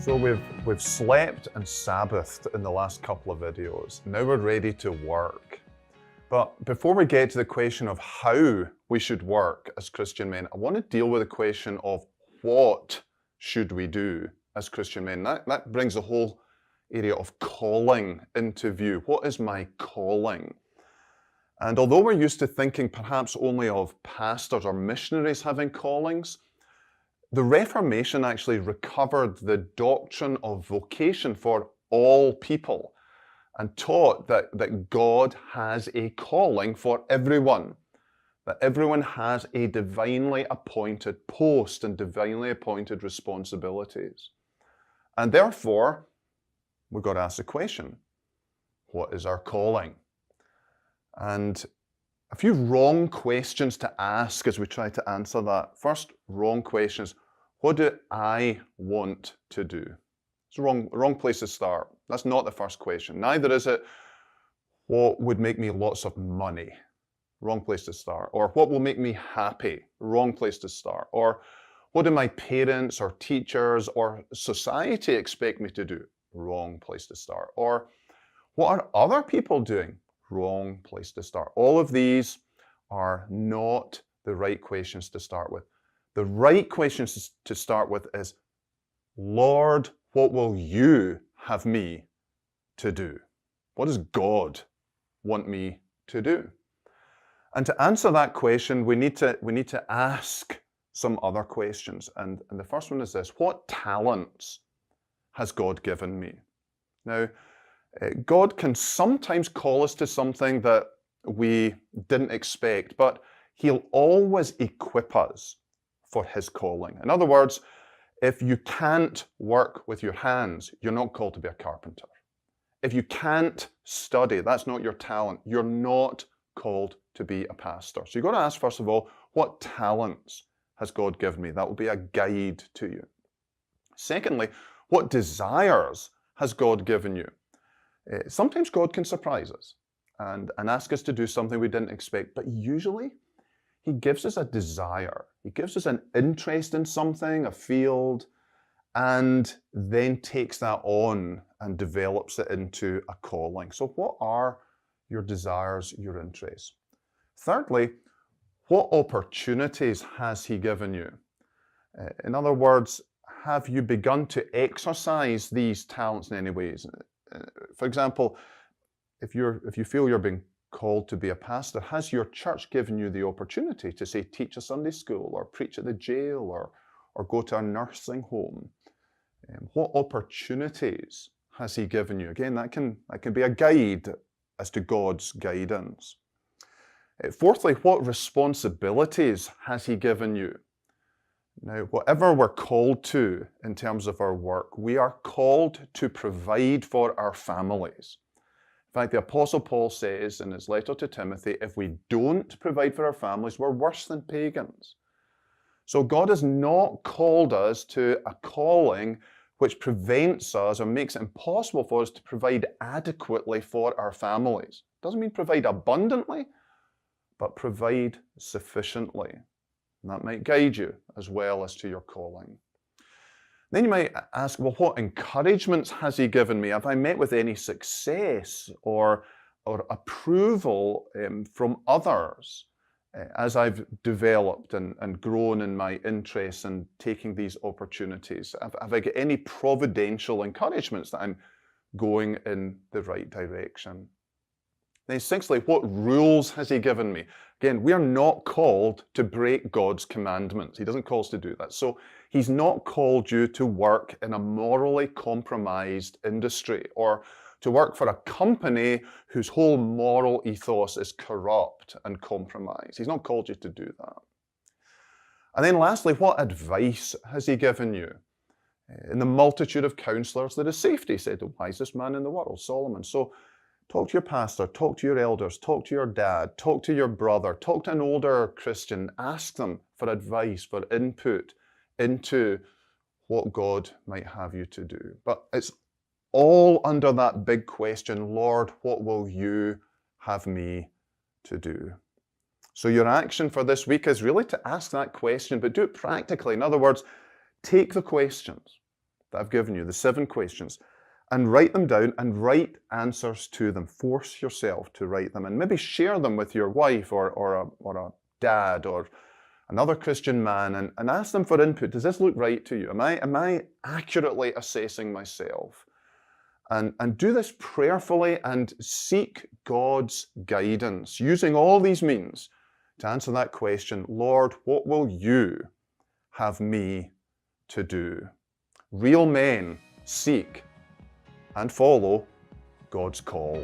So we've slept and Sabbathed in the last couple of videos. Now we're ready to work. But before we get to the question of how we should work as Christian men, I want to deal with the question of what should we do as Christian men. That brings the whole area of calling into view. What is my calling? And although we're used to thinking perhaps only of pastors or missionaries having callings, the Reformation actually recovered the doctrine of vocation for all people and taught that God has a calling for everyone, that everyone has a divinely appointed post and divinely appointed responsibilities. And therefore, we've got to ask the question, what is our calling? And a few wrong questions to ask as we try to answer that. First wrong question is, what do I want to do? It's a wrong place to start. That's not the first question. Neither is it, what would make me lots of money? Wrong place to start. Or what will make me happy? Wrong place to start. Or what do my parents or teachers or society expect me to do? Wrong place to start. Or what are other people doing? Wrong place to start. All of these are not the right questions to start with. The right questions to start with is, Lord, what will you have me to do? What does God want me to do? And to answer that question, we need to ask some other questions. And the first one is this: what talents has God given me? Now, God can sometimes call us to something that we didn't expect, but He'll always equip us for His calling. In other words, if you can't work with your hands, you're not called to be a carpenter. If you can't study, that's not your talent, you're not called to be a pastor. So you've got to ask, first of all, what talents has God given me? That will be a guide to you. Secondly, what desires has God given you? Sometimes God can surprise us and ask us to do something we didn't expect, but usually He gives us a desire. He gives us an interest in something, a field, and then takes that on and develops it into a calling. So what are your desires, your interests? Thirdly, what opportunities has He given you? In other words, have you begun to exercise these talents in any ways? For example, if you feel you're being called to be a pastor, has your church given you the opportunity to, say, teach a Sunday school or preach at the jail or go to a nursing home? What opportunities has He given you? Again, that can be a guide as to God's guidance. Fourthly, what responsibilities has He given you? Now, whatever we're called to in terms of our work, we are called to provide for our families. In fact, the Apostle Paul says in his letter to Timothy, if we don't provide for our families, we're worse than pagans. So God has not called us to a calling which prevents us or makes it impossible for us to provide adequately for our families. It doesn't mean provide abundantly, but provide sufficiently. And that might guide you as well as to your calling. Then you might ask, well, what encouragements has He given me? Have I met with any success or approval from others as I've developed and grown in my interests in taking these opportunities? Have I got any providential encouragements that I'm going in the right direction? Then sixthly, what rules has He given me? Again, we are not called to break God's commandments. He doesn't call us to do that. So He's not called you to work in a morally compromised industry or to work for a company whose whole moral ethos is corrupt and compromised. He's not called you to do that. And then lastly, what advice has He given you? In the multitude of counselors, there is safety, said the wisest man in the world, Solomon. So talk to your pastor, talk to your elders, talk to your dad, talk to your brother, talk to an older Christian, ask them for advice, for input into what God might have you to do. But it's all under that big question, Lord, what will you have me to do? So your action for this week is really to ask that question, but do it practically. In other words, take the questions that I've given you, the 7 questions, and write them down and write answers to them. Force yourself to write them and maybe share them with your wife or a dad or another Christian man and ask them for input. Does this look right to you? Am I accurately assessing myself? And do this prayerfully and seek God's guidance using all these means to answer that question, Lord, what will you have me to do? Real men seek and follow God's call.